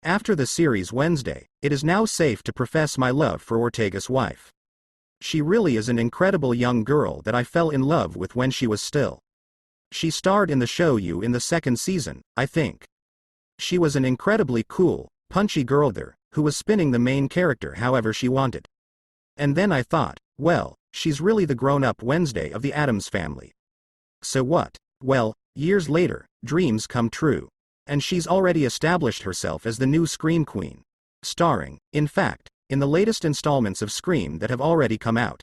After the series Wednesday, it is now safe to profess my love for Ortega's wife. She really is an incredible young girl that I fell in love with when she was still. She starred in the show You in the second season, I think. She was an incredibly cool, punchy girl there, who was spinning the main character however she wanted. And then I thought, well, she's really the grown-up Wednesday of the Addams family. So what? Well, years later, dreams come true. And she's already established herself as the new Scream Queen. Starring, in fact, in the latest installments of Scream that have already come out.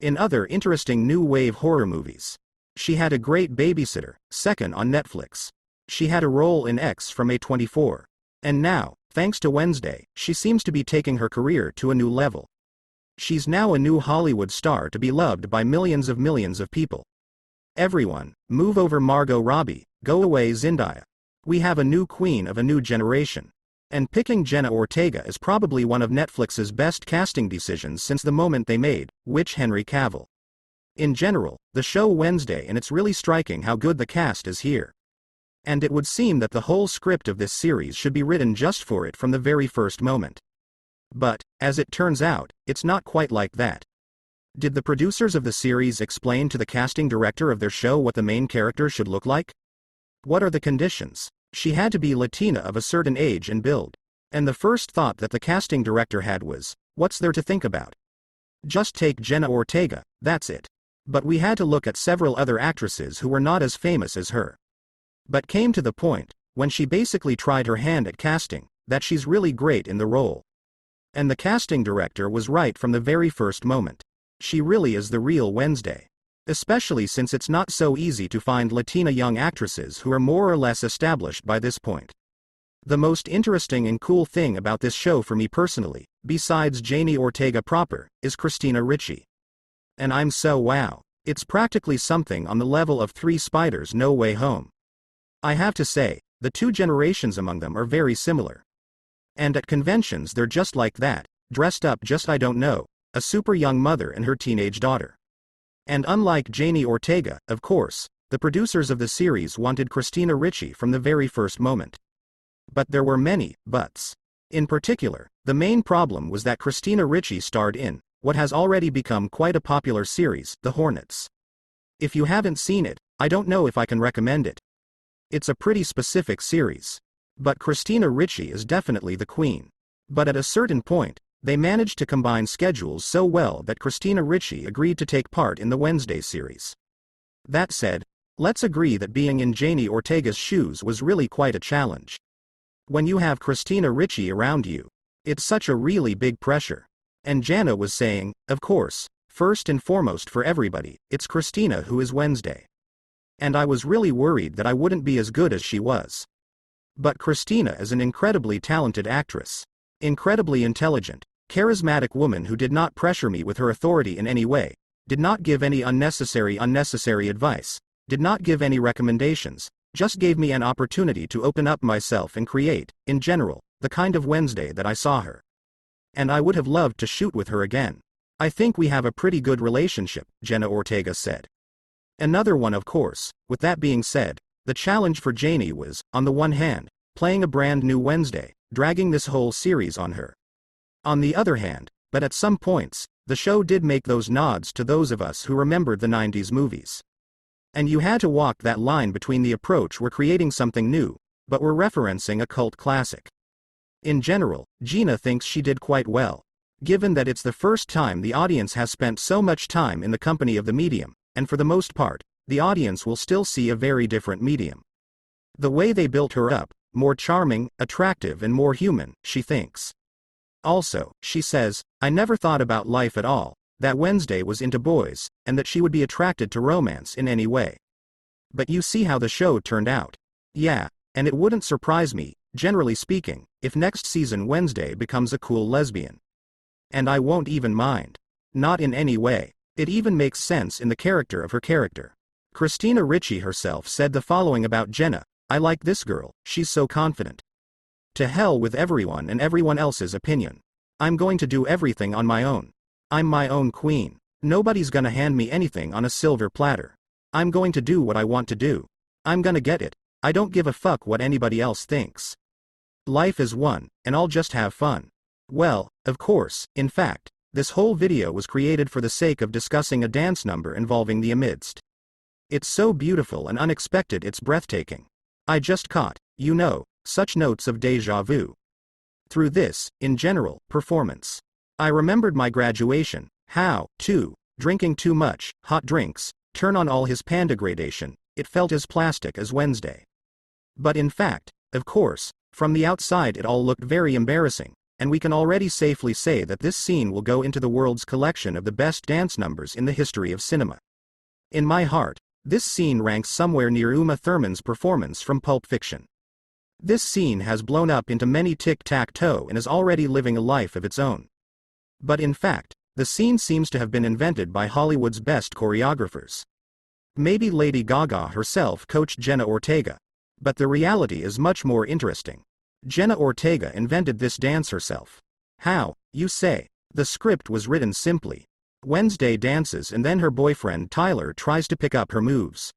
In other interesting new wave horror movies. She had a great Babysitter, second on Netflix. She had a role in X from A24. And now, thanks to Wednesday, she seems to be taking her career to a new level. She's now a new Hollywood star to be loved by millions of people. Everyone, move over Margot Robbie, go away Zendaya. We have a new queen of a new generation. And picking Jenna Ortega is probably one of Netflix's best casting decisions since the moment they made Henry Cavill. In general, the show Wednesday, and it's really striking how good the cast is here. And it would seem that the whole script of this series should be written just for it from the very first moment. But, as it turns out, it's not quite like that. Did the producers of the series explain to the casting director of their show what the main character should look like? What are the conditions? She had to be Latina of a certain age and build. And the first thought that the casting director had was, what's there to think about? Just take Jenna Ortega, that's it. But we had to look at several other actresses who were not as famous as her. But came to the point, when she basically tried her hand at casting, that she's really great in the role. And the casting director was right from the very first moment. She really is the real Wednesday. Especially since it's not so easy to find Latina young actresses who are more or less established by this point. The most interesting and cool thing about this show for me personally, besides Jenna Ortega proper, is Christina Ricci. And I'm so wow. It's practically something on the level of Three Spiders No Way Home. I have to say, the two generations among them are very similar. And at conventions they're just like that, dressed up just I don't know, a super young mother and her teenage daughter. And unlike Jenna Ortega, of course, the producers of the series wanted Christina Ricci from the very first moment. But there were many buts. In particular, the main problem was that Christina Ricci starred in what has already become quite a popular series, The Hornets. If you haven't seen it, I don't know if I can recommend it. It's a pretty specific series. But Christina Ricci is definitely the queen. But at a certain point, they managed to combine schedules so well that Christina Ricci agreed to take part in the Wednesday series. That said, let's agree that being in Jenna Ortega's shoes was really quite a challenge. When you have Christina Ricci around you, it's such a really big pressure. And Jenna was saying, of course, first and foremost for everybody, it's Christina who is Wednesday. And I was really worried that I wouldn't be as good as she was. But Christina is an incredibly talented actress. Incredibly intelligent, charismatic woman who did not pressure me with her authority in any way, did not give any unnecessary advice, did not give any recommendations, just gave me an opportunity to open up myself and create, in general, the kind of Wednesday that I saw her. And I would have loved to shoot with her again. I think we have a pretty good relationship, Jenna Ortega said. Another one of course, with that being said, the challenge for Jenna was, on the one hand, playing a brand new Wednesday, dragging this whole series on her. On the other hand, but at some points, the show did make those nods to those of us who remembered the 90s movies. And you had to walk that line between the approach we're creating something new, but we're referencing a cult classic. In general, Jenna thinks she did quite well, given that it's the first time the audience has spent so much time in the company of the medium, and for the most part, the audience will still see a very different medium. The way they built her up, more charming, attractive and more human, she thinks. Also, she says, I never thought about life at all, that Wednesday was into boys, and that she would be attracted to romance in any way. But you see how the show turned out. Yeah, and it wouldn't surprise me, generally speaking, if next season Wednesday becomes a cool lesbian. And I won't even mind. Not in any way. It even makes sense in the character of her character. Christina Ricci herself said the following about Jenna, I like this girl, she's so confident. To hell with everyone and everyone else's opinion. I'm going to do everything on my own. I'm my own queen. Nobody's gonna hand me anything on a silver platter. I'm going to do what I want to do. I'm gonna get it. I don't give a fuck what anybody else thinks. Life is one, and I'll just have fun. Well, of course, in fact, this whole video was created for the sake of discussing a dance number involving the amidst. It's so beautiful and unexpected it's breathtaking. I just caught, such notes of déjà vu. Through this, in general, performance. I remembered my graduation, how, too, drinking too much, hot drinks, turn on all his pan degradation, it felt as plastic as Wednesday. But in fact, of course, from the outside it all looked very embarrassing, and we can already safely say that this scene will go into the world's collection of the best dance numbers in the history of cinema. In my heart, this scene ranks somewhere near Uma Thurman's performance from Pulp Fiction. This scene has blown up into many tic-tac-toe and is already living a life of its own. But in fact, the scene seems to have been invented by Hollywood's best choreographers. Maybe Lady Gaga herself coached Jenna Ortega. But the reality is much more interesting. Jenna Ortega invented this dance herself. How, you say? The script was written simply. Wednesday dances and then her boyfriend Tyler tries to pick up her moves.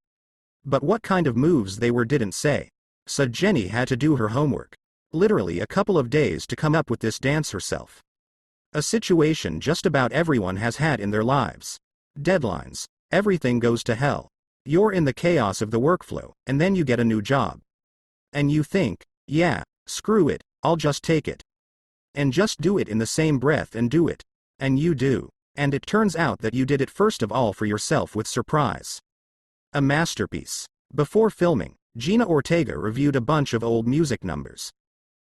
But what kind of moves they were didn't say. So Jenny had to do her homework. Literally a couple of days to come up with this dance herself. A situation just about everyone has had in their lives. Deadlines. Everything goes to hell. You're in the chaos of the workflow, and then you get a new job. And you think, yeah, screw it, I'll just take it. And just do it in the same breath and do it. And you do. And it turns out that you did it first of all for yourself with surprise. A masterpiece. Before filming, Jenna Ortega reviewed a bunch of old music numbers.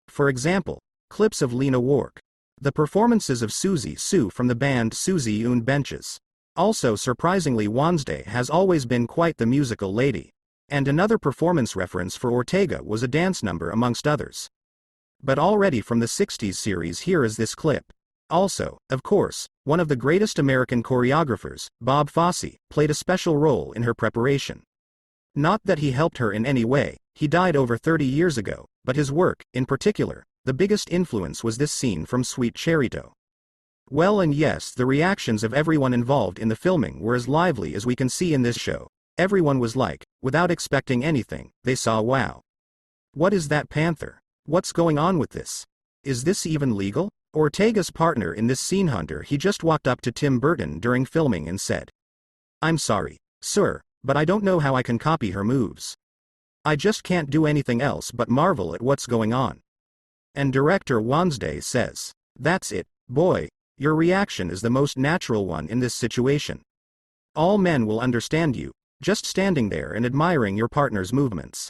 For example, clips of Lena Wark. The performances of Susie Sue from the band Susie und Benches. Also surprisingly Wednesday has always been quite the musical lady. And another performance reference for Ortega was a dance number amongst others. But already from the 60s series here is this clip. Also, of course, one of the greatest American choreographers, Bob Fosse, played a special role in her preparation. Not that he helped her in any way, he died over 30 years ago, but his work, in particular, the biggest influence was this scene from Sweet Charito. Well, and yes, the reactions of everyone involved in the filming were as lively as we can see in this show. Everyone was like, without expecting anything, they saw wow. What is that panther? What's going on with this? Is this even legal? Ortega's partner in this scene, Hunter, he just walked up to Tim Burton during filming and said, "I'm sorry, sir, but I don't know how I can copy her moves. I just can't do anything else but marvel at what's going on." And director Wednesday says, "That's it, boy. Your reaction is the most natural one in this situation. All men will understand you, just standing there and admiring your partner's movements."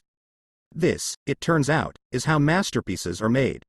This, it turns out, is how masterpieces are made.